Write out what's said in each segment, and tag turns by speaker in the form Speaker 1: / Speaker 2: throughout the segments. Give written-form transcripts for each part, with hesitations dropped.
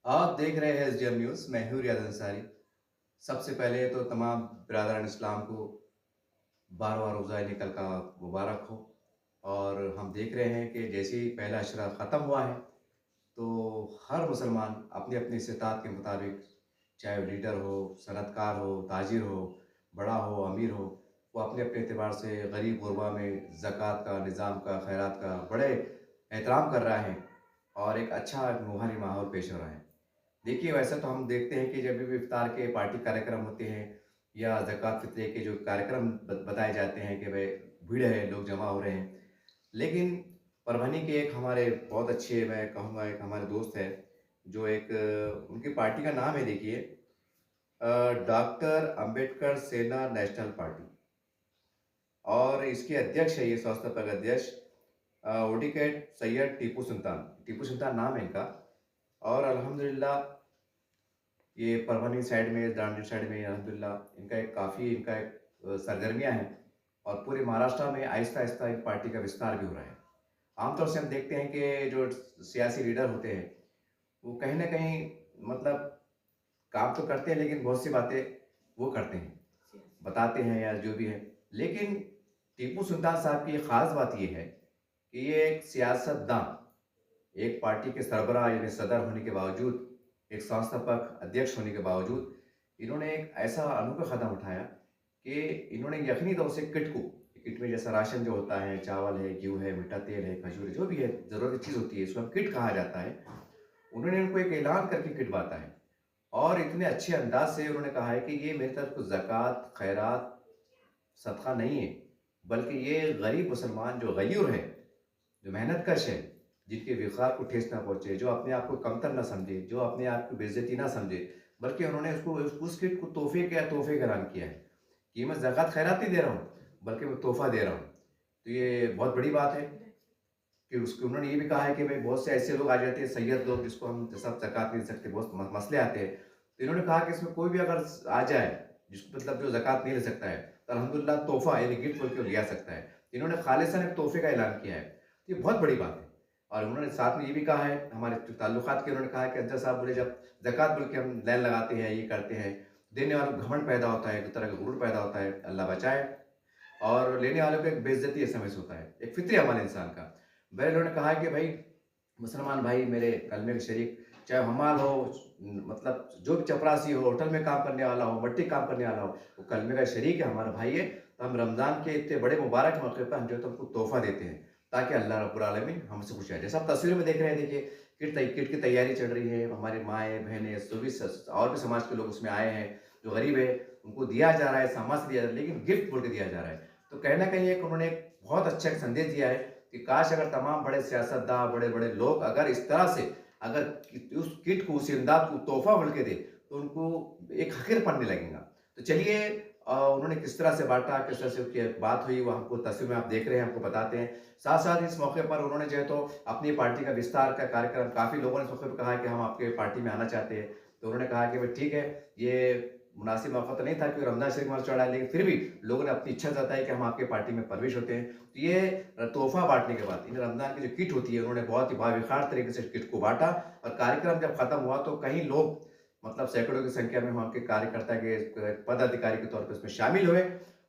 Speaker 1: आप देख रहे हैं एसडीएम न्यूज़। मैं हूँ रियाज अंसारी। सबसे पहले तो तमाम बिरादरान इस्लाम को 12वां रोज़ा निकल का मुबारक हो। और हम देख रहे हैं कि जैसे ही पहला अशरा ख़त्म हुआ है तो हर मुसलमान अपनी अपनी इस्तिताअत के मुताबिक, चाहे वो लीडर हो, सनतकार हो, ताजिर हो, बड़ा हो, अमीर हो, वो अपने अपने एतबार से गरीब गुरबा में ज़कात का, निज़ाम का, खैरात का बड़े एहतराम कर रहा है और एक अच्छा रूहानी माहौल पेश हो रहा है। देखिए, वैसे तो हम देखते हैं कि जब भी इफ्तार के पार्टी कार्यक्रम होते हैं या ज़कात फ़ित्रे के जो कार्यक्रम बताए जाते हैं कि भाई भीड़ है, लोग जमा हो रहे हैं। लेकिन परभनी के एक हमारे बहुत अच्छे, मैं कहूँगा एक हमारे दोस्त हैं, जो एक उनकी पार्टी का नाम है, देखिए, डॉक्टर अंबेडकर सेना नेशनल पार्टी। और इसके अध्यक्ष है, ये संस्थापक अध्यक्ष एडवोकेट सैयद टीपू सुल्तान नाम है इनका। और अल्हम्दुलिल्लाह ये परभनी साइड में, दांडी साइड में अल्हम्दुलिल्लाह इनका एक काफ़ी सरगर्मियाँ हैं और पूरे महाराष्ट्र में आहिस्ता-आहिस्ता इन पार्टी का विस्तार भी हो रहा है। आमतौर से हम देखते हैं कि जो सियासी लीडर होते हैं, वो कहीं न कहीं मतलब काम तो करते हैं लेकिन बहुत सी बातें वो करते हैं, बताते हैं या जो भी है। लेकिन टीपू सुल्तान साहब की ख़ास बात ये है कि ये एक सियासतदान, एक पार्टी के सरबराह यानी सदर होने के बावजूद, एक संस्थापक अध्यक्ष होने के बावजूद, इन्होंने एक ऐसा अनोखा कदम उठाया कि इन्होंने यकीनी तौर से किट में जैसा राशन जो होता है, चावल है, गेहूँ है, मीठा तेल है, खजूर है, जो भी है, ज़रूरत की चीज़ होती है, इसको हम किट कहा जाता है। उन्होंने उनको एक ऐलान करके किट बाँटा है और इतने अच्छे अंदाज़ से उन्होंने कहा है कि ये मेरी तरफ से ज़कात, खैरात, सदका नहीं है, बल्कि ये गरीब मुसलमान जो गयूर है, जो मेहनतकश है, जिनके विक़ार को ठेस ना पहुँचे, जो अपने आप को कमतर ना समझे, जो अपने आप की बेइज़्ज़ती ना समझे, बल्कि उन्होंने उसको उस किट को तोहफ़े का ऐलान किया है कि मैं ज़कात खैरात नहीं दे रहा हूँ, बल्कि मैं तोहफ़ा दे रहा हूँ। तो ये बहुत बड़ी बात है कि उसको उन्होंने ये भी कहा है कि भई बहुत से ऐसे लोग आ जाते हैं, सैयद लोग, जिसको हम सब ज़कात नहीं दे सकते, बहुत म मसले आते हैं। तो इन्होंने कहा कि इसमें कोई भी अगर आ जाए, जिसको मतलब जो ज़कात नहीं ले सकता है, तो अल्हम्दुलिल्लाह तोहफ़ा यानी गिफ्ट बोल के वो लिया सकता है। इन्होंने खालिसन एक तोहफ़े का ऐलान किया है। तो ये बहुत बड़ी बात है। और उन्होंने साथ में ये भी कहा है, हमारे जो ताल्लुकात के, उन्होंने कहा है कि अफ़ज़ल साहब बोले, जब ज़कात बोल के हम लाइन लगाते हैं, ये करते हैं, देने वालों को घमंड पैदा होता है, एक तरह का गुरूर पैदा होता है, अल्लाह बचाए। और लेने वालों को एक बेइज़्ज़ती ऐसा महसूस होता है, एक फ़ितरी अमल है इंसान का। वह उन्होंने कहा है कि भाई मुसलमान भाई मेरे कलमे के शरीक, चाहे हमाल हो, मतलब जो भी चपरासी हो, होटल में काम करने वाला हो, मट्टी काम करने वाला हो, वो कलमे का शरीक है, हमारा भाई है। तो हम रमज़ान के इतने बड़े मुबारक मौके पर हम जो है तो उनको तोहफ़ा देते हैं, ताकि अल्लाह रब्बुल आलमीन हमसे खुश है। जैसा आप तस्वीर में देख रहे हैं, देखिए किट की तैयारी चल रही है। हमारी माएँ, बहनें, जो भी और भी समाज के लोग उसमें आए हैं, जो गरीब है, उनको दिया जा रहा है, सामान से दिया जा रहा है, लेकिन गिफ्ट बोल के दिया जा रहा है। तो कहीं न कहीं एक उन्होंने एक बहुत अच्छा एक संदेश दिया है कि काश अगर तमाम बड़े सियासतदान, बड़े-बड़े लोग अगर इस तरह से अगर उस किट को, उस इमदाद को तोहफ़ा बोल के दें, तो उनको एक हक़ीर पड़ने लगेगा। तो चलिए, उन्होंने किस तरह से बाँटा, किस तरह से उनकी बात हुई, वो हमको तस्वीर में आप देख रहे हैं, आपको बताते हैं। साथ-साथ इस मौके पर उन्होंने जो है तो अपनी पार्टी का विस्तार का कार्यक्रम, काफ़ी लोगों ने इस मौके पे कहा कि हम आपके पार्टी में आना चाहते हैं। तो उन्होंने कहा कि भाई ठीक है, ये मुनासिब मौका तो नहीं था कि रमज़ान शरीफ हमारा चढ़ा है, लेकिन फिर भी लोगों ने अपनी इच्छा जताई कि हम आपके पार्टी में प्रवेश होते हैं। तो ये तोहफ़ा बाँटने के बाद इन रमज़ान की जो किट होती है, उन्होंने बहुत ही बावक़ार तरीके से किट को बाँटा। और कार्यक्रम जब खत्म हुआ तो कई लोग, मतलब सैकड़ों की संख्या में वहाँ के कार्यकर्ता के पदाधिकारी के तौर पे उसमें शामिल हुए।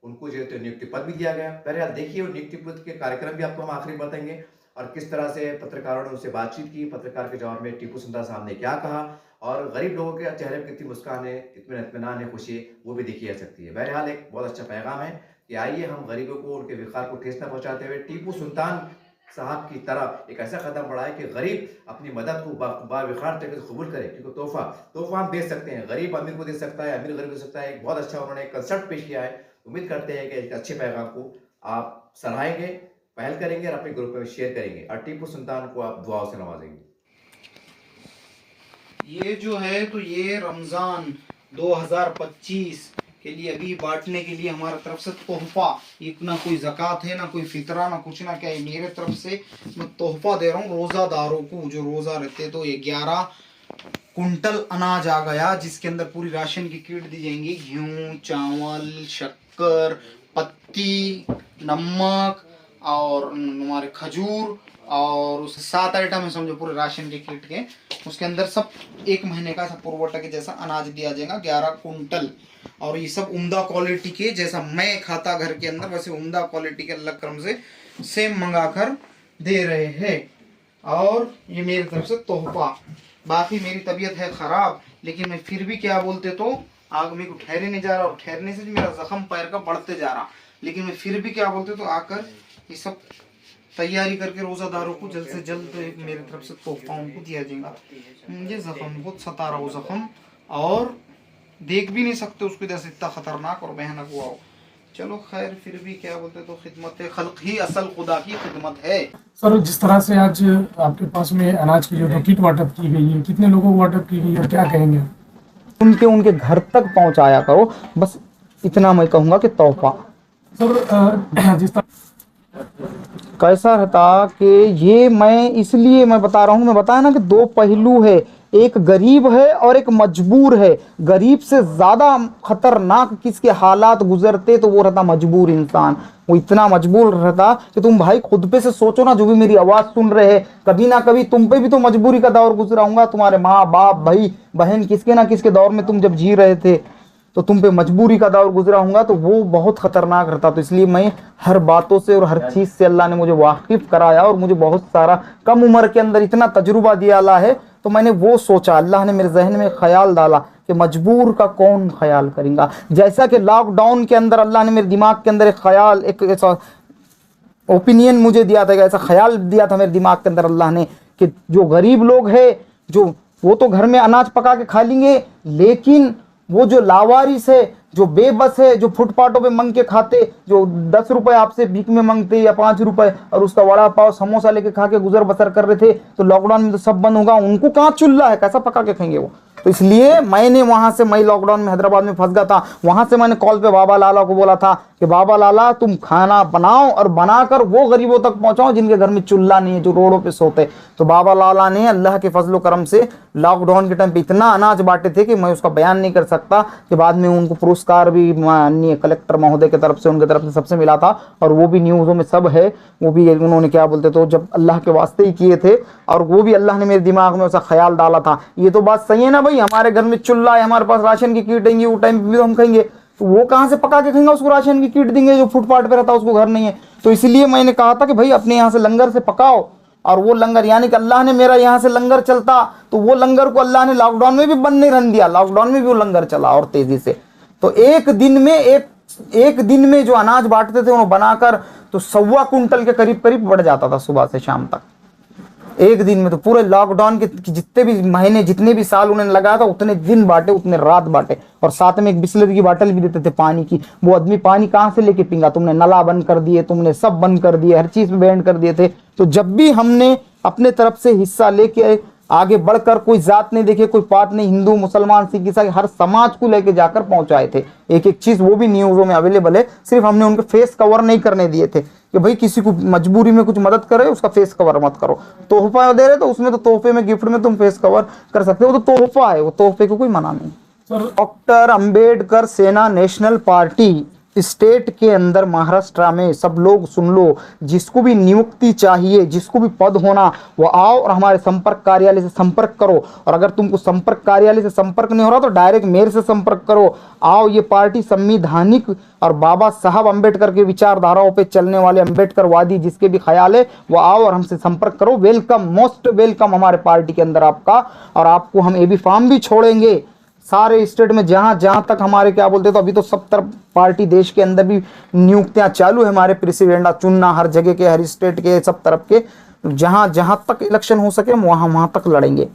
Speaker 1: उनको जो है तो नियुक्ति पद भी दिया गया। बहरहाल देखिए, वो नियुक्ति पद के कार्यक्रम भी आपको हम आखिरी में बताएँगे और किस तरह से पत्रकारों ने उनसे बातचीत की, पत्रकार के जवाब में टीपू सुल्तान साहब ने क्या कहा और गरीब लोगों के चेहरे पे कितनी मुस्कान है, इत्मीनान है, खुशी है, वो भी देखी जा सकती है। बहरहाल एक बहुत अच्छा पैगाम है कि आइए हम गरीबों को उनके विक़ार को ठेस न पहुँचाते हुए टीपू सुल्तान साहब की तरह एक ऐसा कदम बढ़ाएँ कि गरीब अपनी मदद को बावक़ार तरीके से कबूल करे, क्योंकि तोहफ़ा हम दे सकते हैं, गरीब अमीर को दे सकता है, अमीर गरीब को दे सकता है। एक बहुत अच्छा उन्होंने एक कांसेप्ट पेश किया है। उम्मीद करते हैं कि एक अच्छे पैगाम को आप सराहेंगे, पहल करेंगे और अपने ग्रुप में शेयर करेंगे और टीपू सुल्तान को आप दुआओं से नवाजेंगे।
Speaker 2: ये जो है तो ये रमज़ान 2025 के लिए अभी बांटने के लिए हमारा तरफ से तोहफा, एक ना कोई ज़कात है, ना कोई फितरा, ना कुछ, ना क्या है, मेरे तरफ से मैं तोहफा दे रहा हूँ रोज़ादारों को। जो रोज़ा रहते तो ये 11 कुंटल अनाज आ गया, जिसके अंदर पूरी राशन की किट दी जाएंगी, गेहूँ, चावल, शक्कर, पत्ती, नमक, और हमारे खजूर और उस 7 आइटम है समझो पूरे राशन के किट के। उसके अंदर सब 1 महीने का सब पुरवठा के जैसा अनाज दिया जाएगा 11 कुंटल। और ये सब उम्दा क्वालिटी के, जैसा मैं खाता घर के अंदर वैसे उम्दा क्वालिटी के अल्लाह करम से सेम मंगाकर दे रहे हैं। और ये मेरी तरफ से तोहफा। बाकी मेरी तबीयत है ख़राब, लेकिन मैं फिर भी क्या बोलते तो आग मेरे को ठहरे नहीं जा रहा, और ठहरने से मेरा जख्म पैर का बढ़ते जा रहा, लेकिन मैं फिर भी क्या बोलते तो आकर ये सब तैयारी करके रोज़ादारों को जल्द से जल्द मेरी तरफ से तोहफा उनको दिया जाएगा। मुझे जख्म बहुत सता रहा वो जख्म, और देख भी नहीं सकते उसको जैसे इतना ख़तरनाक और भयानक हुआ हो। चलो खैर, फिर भी क्या बोलते तो खिदमत खल्क ही असल खुदा की खिदमत है।
Speaker 3: सर, जिस तरह से आज आपके पास में अनाज की जो किट वाटअप की गई है, कितने लोगों को वाटअप की गई है, क्या कहेंगे?
Speaker 2: उनके घर तक पहुंचाया करो, बस इतना मैं कहूँगा कि तोहफा।
Speaker 3: सर, जिस तरह
Speaker 2: कैसा रहता कि ये मैं इसलिए मैं बता रहा हूँ, मैं बताया ना कि 2 पहलू है, एक गरीब है और एक मजबूर है। गरीब से ज़्यादा खतरनाक किसके हालात गुजरते तो वो रहता मजबूर इंसान। वो इतना मजबूर रहता कि तुम भाई खुद पे से सोचो ना, जो भी मेरी आवाज़ सुन रहे हैं, कभी ना कभी तुम पे भी तो मजबूरी का दौर गुजरा होगा। तुम्हारे माँ बाप भाई बहन किसके ना किसके दौर में तुम जब जी रहे थे तो तुम पे मजबूरी का दौर गुजरा होगा, तो वो बहुत ख़तरनाक रहता। तो इसलिए मैं हर बातों से और हर चीज़ से अल्लाह ने मुझे वाकिफ़ कराया, और मुझे बहुत सारा कम उम्र के अंदर इतना तजुर्बा दिया अल्लाह है। तो मैंने वो सोचा, अल्लाह ने मेरे जहन में ख्याल डाला कि मजबूर का कौन ख्याल करेगा। जैसा कि लॉकडाउन के अंदर अल्लाह ने मेरे दिमाग के अंदर एक ख्याल, एक ऐसा ओपिनियन मुझे दिया था, ऐसा ख्याल दिया था मेरे दिमाग के अंदर अल्लाह ने कि जो गरीब लोग हैं, जो वो तो घर में अनाज पका के खा लेंगे, लेकिन वो जो लावारिस है, जो बेबस है, जो फुटपाथों पे मांग के खाते, जो 10 रुपए आपसे भीख में मांगते या 5 रुपए, और उसका वड़ा पाव समोसा लेके खा के गुजर बसर कर रहे थे, तो लॉकडाउन में तो सब बंद होगा, उनको कहाँ चूल्हा है, कैसा पका के खाएंगे वो। तो इसलिए मैंने वहाँ से, मैं लॉकडाउन में हैदराबाद में फंस गया था, वहाँ से मैंने कॉल पे बाबा लाला को बोला था कि बाबा लाला तुम खाना बनाओ और बनाकर वो गरीबों तक पहुँचाओ जिनके घर में चूल्हा नहीं है, जो रोडों पे सोते। तो बाबा लाला ने अल्लाह के फजलो करम से लॉकडाउन के टाइम पे इतना अनाज बांटे थे कि मैं उसका बयान नहीं कर सकता, कि बाद में उनको पुरस्कार भी माननीय कलेक्टर महोदय की तरफ से, उनकी तरफ से सबसे मिला था, और वो भी न्यूज़ों में सब है। वो भी उन्होंने क्या बोलते तो जब अल्लाह के वास्ते ही किए थे, और वो भी अल्लाह ने मेरे दिमाग में ऐसा ख्याल डाला था। ये तो बात सही है ना भाई, हमारे घर में चूल्हा है, हमारे पास राशन की किट देंगे, वो टाइम पे भी तो हम खाएंगे, तो वो कहाँ से पका के खाएंगे, उसको राशन की किट देंगे जो फुटपाथ पे रहता है, उसको घर नहीं है। तो इसलिए मैंने कहा था कि भाई अपने यहाँ से लंगर से पकाओ, और वो लंगर यानी कि अल्लाह ने मेरा यहाँ से लंगर चलता, तो वो लंगर को अल्लाह ने लॉकडाउन में भी बंद नहीं रहने दिया, लॉकडाउन में भी वो लंगर चला और तेजी से। तो एक दिन में जो अनाज बांटते थे उन्होंने बनाकर, तो 1.25 कुंटल के करीब बढ़ जाता था सुबह से शाम तक, एक दिन में। तो पूरे लॉकडाउन के जितने भी महीने, जितने भी साल उन्होंने लगाया था, उतने दिन बांटे, उतने रात बांटे, और साथ में एक बिस्लरी की बोतल भी देते थे पानी की। वो आदमी पानी कहाँ से लेके पीगा, तुमने नला बंद कर दिए, तुमने सब बंद कर दिए, हर चीज में बैंड कर दिए थे। तो जब भी हमने अपने तरफ से हिस्सा लेके आगे बढ़कर, कोई जात नहीं देखे, कोई पात नहीं, हिंदू मुसलमान सिख ईसाई, हर समाज को लेके जाकर पहुंचाए थे एक एक चीज, वो भी न्यूज़ों में अवेलेबल है। सिर्फ हमने उनके फेस कवर नहीं करने दिए थे कि भाई किसी को मजबूरी में कुछ मदद करे उसका फेस कवर मत करो। तोहफा दे रहे तो उसमें तो तोहफे में, गिफ्ट में तुम फेस कवर कर सकते हो, वो तो तोहफा है, वो तोहफे को कोई मना नहीं। डॉक्टर अंबेडकर सेना नेशनल पार्टी स्टेट के अंदर महाराष्ट्र में, सब लोग सुन लो, जिसको भी नियुक्ति चाहिए, जिसको भी पद होना, वो आओ और हमारे संपर्क कार्यालय से संपर्क करो। और अगर तुमको संपर्क कार्यालय से संपर्क नहीं हो रहा तो डायरेक्ट मेरे से संपर्क करो। आओ, ये पार्टी संवैधानिक और बाबा साहब अंबेडकर के विचारधाराओं पे चलने वाले अंबेडकरवादी जिसके भी ख्याल है, वो आओ और हमसे संपर्क करो। वेलकम, मोस्ट वेलकम हमारे पार्टी के अंदर आपका। और आपको हम एबी फार्म भी छोड़ेंगे सारे स्टेट में, जहां जहां तक हमारे क्या बोलते, तो अभी तो सब तरफ पार्टी देश के अंदर भी नियुक्तियां चालू है, हमारे प्रेसिडेंट चुनना हर जगह के, हर स्टेट के, सब तरफ के, जहां जहां तक इलेक्शन हो सके हम वहां तक लड़ेंगे।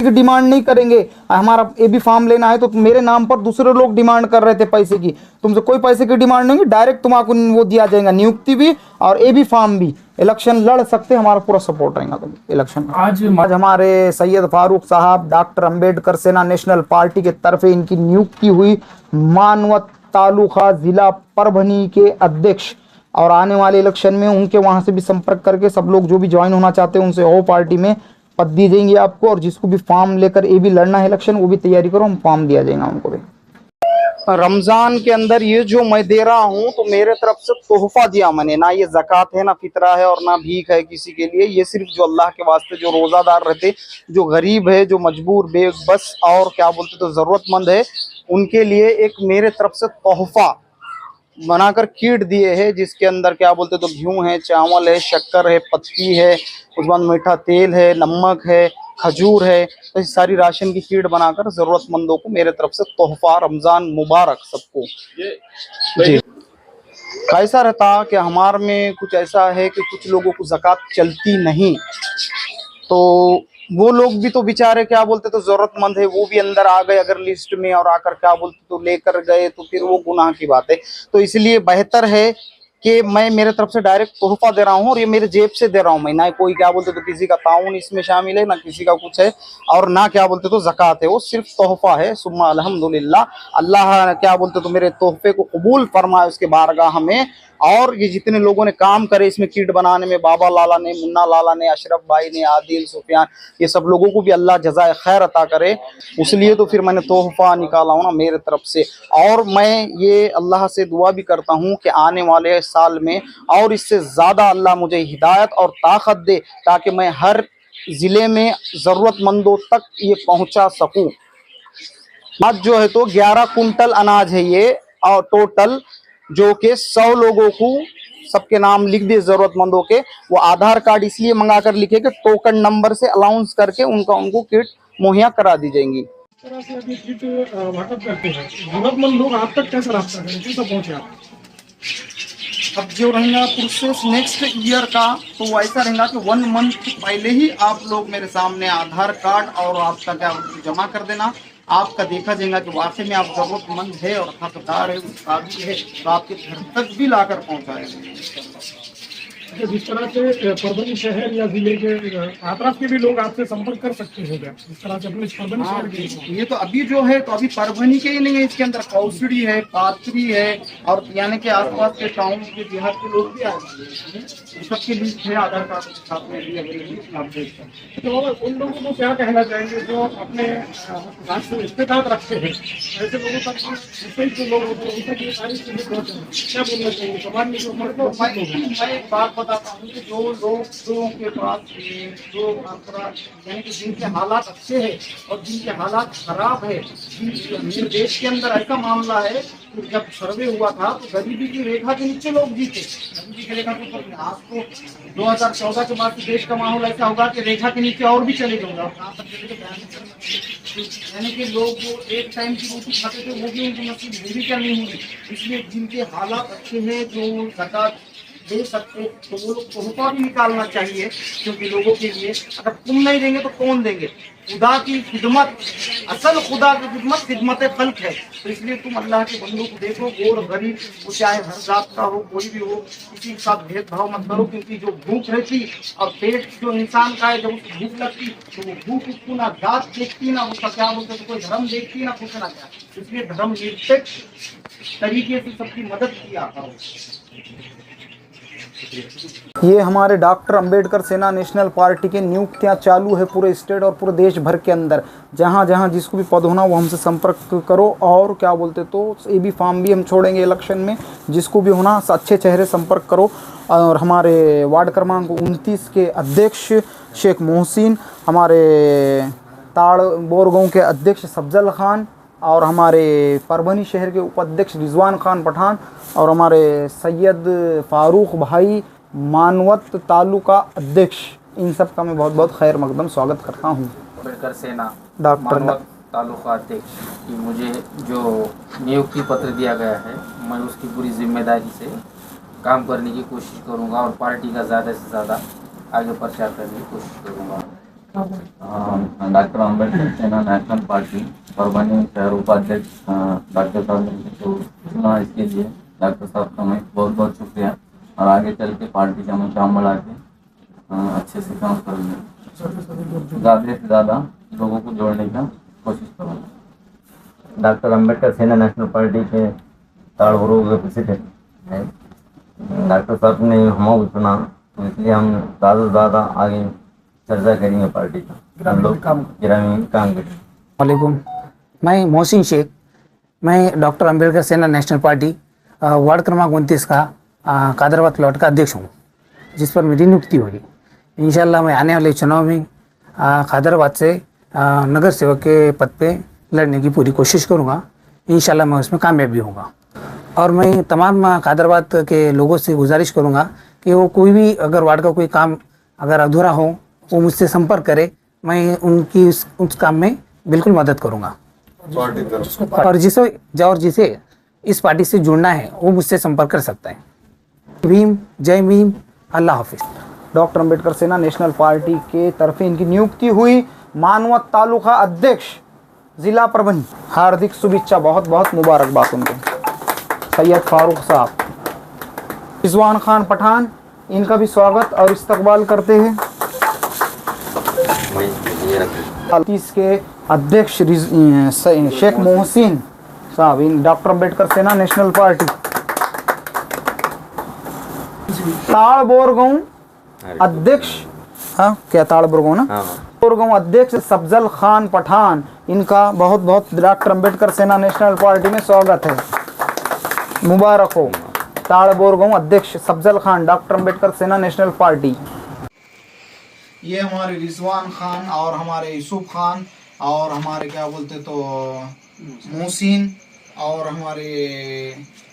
Speaker 2: डिमांड नहीं करेंगे। हमारा एबी फार्म लेना है तो मेरे नाम पर दूसरे लोग डिमांड कर रहे थे पैसे की, तुमसे कोई पैसे की डिमांड नहीं, डायरेक्ट तुम्हारा वो दिया जाएगा, नियुक्ति भी और एबी फार्म भी। इलेक्शन लड़ सकते, हमारा पूरा सपोर्ट रहेगा तुम इलेक्शन में। आज हमारे सैयद फारूक साहब डॉक्टर अंबेडकर सेना नेशनल पार्टी के तरफ इनकी नियुक्ति हुई मानवत तालुका जिला परभनी के अध्यक्ष, और आने वाले इलेक्शन में उनके वहां से भी संपर्क करके सब लोग जो भी ज्वाइन होना चाहते हैं उनसे हो पार्टी में पद दी जाएंगे आपको। और जिसको भी फॉर्म लेकर ये भी लड़ना है इलेक्शन, वो भी तैयारी करो, हम फॉर्म दिया जाएगा उनको भी। रमजान के अंदर ये जो मैं दे रहा हूँ तो मेरे तरफ से तोहफा दिया मैंने, ना ये ज़कात है ना फितरा है और ना भीख है किसी के लिए। ये सिर्फ जो अल्लाह के वास्ते जो रोज़ादार रहते, जो गरीब है, जो मजबूर बेबस और क्या बोलते तो ज़रूरतमंद है, उनके लिए एक मेरे तरफ से तोहफा बनाकर किट दिए है, जिसके अंदर क्या बोलते तो गेहूँ है, चावल है, शक्कर है, पत्ती है, उसके बाद मीठा तेल है, नमक है, खजूर है। तो इस सारी राशन की किट बनाकर ज़रूरतमंदों को मेरे तरफ से तोहफा। रमज़ान मुबारक सबको। जी। कैसा रहता कि हमारे में कुछ ऐसा है कि कुछ लोगों को ज़कात चलती नहीं, तो वो लोग भी तो बेचारे क्या बोलते तो जरूरतमंद है, वो भी अंदर आ गए अगर लिस्ट में और आकर क्या बोलते तो लेकर गए तो फिर वो गुनाह की बात है। तो इसलिए बेहतर है कि मैं मेरे तरफ से डायरेक्ट तोहफा दे रहा हूँ और ये मेरे जेब से दे रहा हूँ मैं, ना कोई क्या बोलते तो किसी का ताउन इसमें शामिल है, ना किसी का कुछ है, और ना क्या बोलते तो ज़कात है, वो सिर्फ तोहफा है। सुम्मा अल्हम्दुलिल्लाह, अल्लाह क्या बोलते तो मेरे तोहफे को कबूल फरमाए उसके बारगाह में। और ये जितने लोगों ने काम करे इसमें किट बनाने में, बाबा लाला ने, मुन्ना लाला ने, अशरफ भाई ने, आदिल, सुफियान, ये सब लोगों को भी अल्लाह जज़ाए खैर अता करे। इसलिए तो फिर मैंने तोहफा निकाला हूँ ना मेरे तरफ से। और मैं ये अल्लाह से दुआ भी करता हूँ कि आने वाले साल में और इससे ज़्यादा अल्लाह मुझे हिदायत और ताकत दे, ताकि मैं हर ज़िले में ज़रूरतमंदों तक ये पहुँचा सकूँ। आज जो है तो 11 कुंटल अनाज है ये, और टोटल जो कि 100 लोगों को सबके नाम लिख दिए ज़रूरतमंदों के। वो आधार कार्ड इसलिए मंगा कर लिखे कि टोकन नंबर से अलाउंस करके उनको किट मुहैया करा दी जाएंगी।
Speaker 3: इस तरह से अभी किट वाटअप करते हैं, जरूरतमंद लोग आप तक कैसे रास्ता करें, किन तक पहुँचे आप?
Speaker 2: अब जो रहेगा प्रोसेस नेक्स्ट ईयर का, तो वो ऐसा रहेगा कि 1 मंथ पहले ही आप लोग मेरे सामने आधार कार्ड और आपका क्या जमा कर देना। आपका देखा जाएगा कि वाकई में आप जरूरतमंद है और हकदार है, उस काबिल है, तो आपके घर तक भी लाकर पहुंचाएंगे।
Speaker 3: जिस तरह से परभनी शहर या जिले के आसपास के भी लोग आपसे संपर्क कर सकते हैं क्या, इस तरह से अपने परभनी शहर के?
Speaker 2: ये तो अभी जो है तो अभी परभनी के ही नहीं है, इसके अंदर कौसड़ी है, पाथरी है, और यानी कि आसपास के टाउन के देहात के लोग भी आए हैं। सबके लिस्ट है आधार कार्ड के साथ में भी अवेलेबल, आप देख सकते हैं।
Speaker 3: तो उन लोगों को क्या कहना चाहेंगे जो अपने राष्ट्र रिश्तेदार रखते हैं, ऐसे लोगों तक जो लोग होते हैं उन तक ये सारी चीजें पहुँचाएं, क्या बोलना चाहिए समाज में जो
Speaker 2: मैं एक बात बताता हूँ कि जो लोगों के पास जो यानी कि जिनके हालात अच्छे हैं और जिनके हालात खराब है, मेरे देश के अंदर ऐसा मामला है कि जब सर्वे हुआ था तो गरीबी की रेखा के नीचे लोग जीते, गरीबी की रेखा के ऊपर। आज तो 2014 के बाद देश का माहौल ऐसा होगा कि रेखा के नीचे और भी चले जाऊंगा। यानी कि लोग जो एक टाइम की रोटी खाते थे वो भी उनकी नसीब पूरी क्या नहीं हुई। इसलिए जिनके हालात अच्छे हैं, जो ज़कात दे सकते, तो वो लोग तोहफा भी निकालना चाहिए, क्योंकि लोगों के लिए अगर तुम नहीं देंगे तो कौन देंगे। खुदा की खिदमत, असल खुदा की खिदमत खिदमत खल्क है। तो इसलिए तुम अल्लाह के बंदों को देखो, गोर गरीब, वो चाहे हर जात का हो, कोई भी हो, किसी के साथ भेदभाव मत करो, क्योंकि जो भूख रहती और पेट जो इंसान का है, जब उसको भूख लगती तो वो भूख उसको ना जात देखती, ना उसका क्या बोलते तो कोई धर्म देखती, ना कुछ ना क्या। इसलिए धर्म निरपेक्ष तरीके से सबकी मदद किया करो। ये हमारे डॉक्टर अंबेडकर सेना नेशनल पार्टी के नियुक्तियां चालू है पूरे स्टेट और पूरे देश भर के अंदर। जहां जहां जिसको भी पद होना वो हमसे संपर्क करो। और क्या बोलते तो ये भी फॉर्म भी हम छोड़ेंगे इलेक्शन में, जिसको भी होना अच्छे चेहरे संपर्क करो। और हमारे वार्ड क्रमांक 29 के अध्यक्ष शेख मोहसिन, हमारे ताड़ बोरगांव के अध्यक्ष सफजल खान, और हमारे परभनी शहर के उपाध्यक्ष रिजवान खान पठान, और हमारे सैयद फारूक भाई मानवत तालुका अध्यक्ष, इन सब का मैं बहुत बहुत खैर मकदम स्वागत करता हूँ।
Speaker 4: अंबेडकर सेना
Speaker 2: डॉक्टर
Speaker 4: मानवत तालुका अध्यक्ष की मुझे जो नियुक्ति पत्र दिया गया है, मैं उसकी पूरी जिम्मेदारी से काम करने की कोशिश करूँगा और पार्टी का ज़्यादा से ज़्यादा आगे प्रचार करने की कोशिश करूँगा।
Speaker 5: डॉक्टर अंबेडकर सेना नेशनल पार्टी परभनी शहर उपाध्यक्ष डॉक्टर साहब ने जो चुना, इसके लिए डॉक्टर साहब का मैं बहुत बहुत शुक्रिया। और आगे चल के पार्टी का मैं काम बढ़ा के अच्छे से काम करूँगा, ज़्यादा से ज़्यादा लोगों को जोड़ने का कोशिश करूँगा।
Speaker 6: डॉक्टर अंबेडकर सेना नेशनल पार्टी के ताड़बुरु के प्रेसिडेंट है डॉक्टर साहब ने हमको चुना, तो इसलिए हम ज़्यादा से ज़्यादा आगे चर्चा करेंगे पार्टी का, हम लोग ग्रामीण काम करेंगे।
Speaker 7: वालेकुम, मैं मोहसिन शेख, मैं डॉक्टर अंबेडकर सेना नेशनल पार्टी वार्ड क्रमांक 29 का कादराबाद प्लॉट का अध्यक्ष हूँ, जिस पर मेरी नियुक्ति हुई। इंशाल्लाह मैं आने वाले चुनाव में कादराबाद से नगर सेवक के पद पे लड़ने की पूरी कोशिश करूँगा। इंशाल्लाह मैं उसमें कामयाब भी होऊंगा। और मैं तमाम कादराबाद के लोगों से गुजारिश करूँगा कि वो कोई भी अगर वार्ड का कोई काम अगर अधूरा हो वो मुझसे संपर्क करे, मैं उनकी उस काम में बिल्कुल मदद करूँगा। और जिसे इस पार्टी से जुड़ना है वो मुझसे संपर्क कर सकता है। भीम, जय भीम, अल्लाह हाफिज।
Speaker 2: डॉक्टर अंबेडकर सेना नेशनल पार्टी के तरफे इनकी नियुक्ति हुई मानवत तालुका अध्यक्ष, जिला प्रबंध। हार्दिक शुभेच्छा, बहुत बहुत मुबारकबाद उनको। सैयद फारूक साहब, रिजवान खान पठान, इनका भी स्वागत और इस्तकबाल करते हैं। 30 के अध्यक्ष शेख मोहसिन साहब, इन डॉक्टर अंबेडकर सेना नेशनल पार्टी। ताड़बोरगांव अध्यक्ष, हाँ क्या ताड़बोरगांव ना, ताड़बोरगांव अध्यक्ष सफजल खान पठान, इनका बहुत बहुत डॉक्टर अंबेडकर सेना नेशनल पार्टी में स्वागत है, मुबारक हो। ताड़बोरगांव अध्यक्ष सफजल खान, डॉक्टर अंबेडकर सेना नेशनल पार्टी। ये हमारे रिजवान खान और हमारे यूसुफ खान और हमारे क्या बोलते तो मोहसिन और हमारे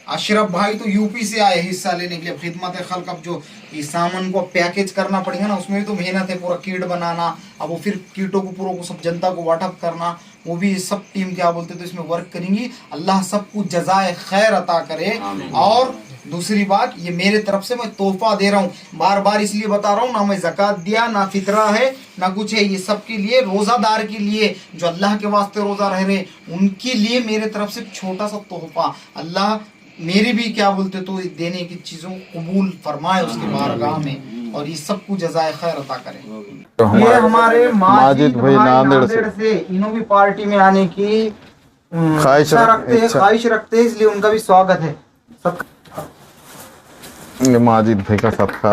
Speaker 2: अशरफ भाई तो यूपी से आए हिस्सा लेने के लिए। खिदमत खल्क, अब जो इस सामान को पैकेज करना पड़ेगा ना, उसमें भी तो मेहनत है, पूरा किट बनाना, अब वो फिर कीटों को पूरा को सब जनता को वाटअप करना, वो भी सब टीम क्या बोलते तो इसमें वर्क करेंगी। अल्लाह सबको जज़ाए खैर अता करे। और दूसरी बात, ये मेरे तरफ से मैं तोहफा दे रहा हूँ, बार बार इसलिए बता रहा हूँ, ना मैं ज़कात दिया, ना फितरा है, ना कुछ है, ये सबके लिए, रोज़ादार के लिए, जो अल्लाह के वास्ते रोज़ा रह रहे, उनके लिए मेरे तरफ से छोटा सा तोहफा। अल्लाह मेरी भी क्या बोलते तो देने की चीज़ों कबूल फरमाए उसके बारगाह में, और ये सबको जज़ाए खैर अता करें। तो ये हमारे माजिद भाई नांदेड़ से, इन्हों भी पार्टी में आने की ख्वाहिश रखते हैं, इसलिए उनका भी स्वागत है।
Speaker 8: माजिद भाई का सबका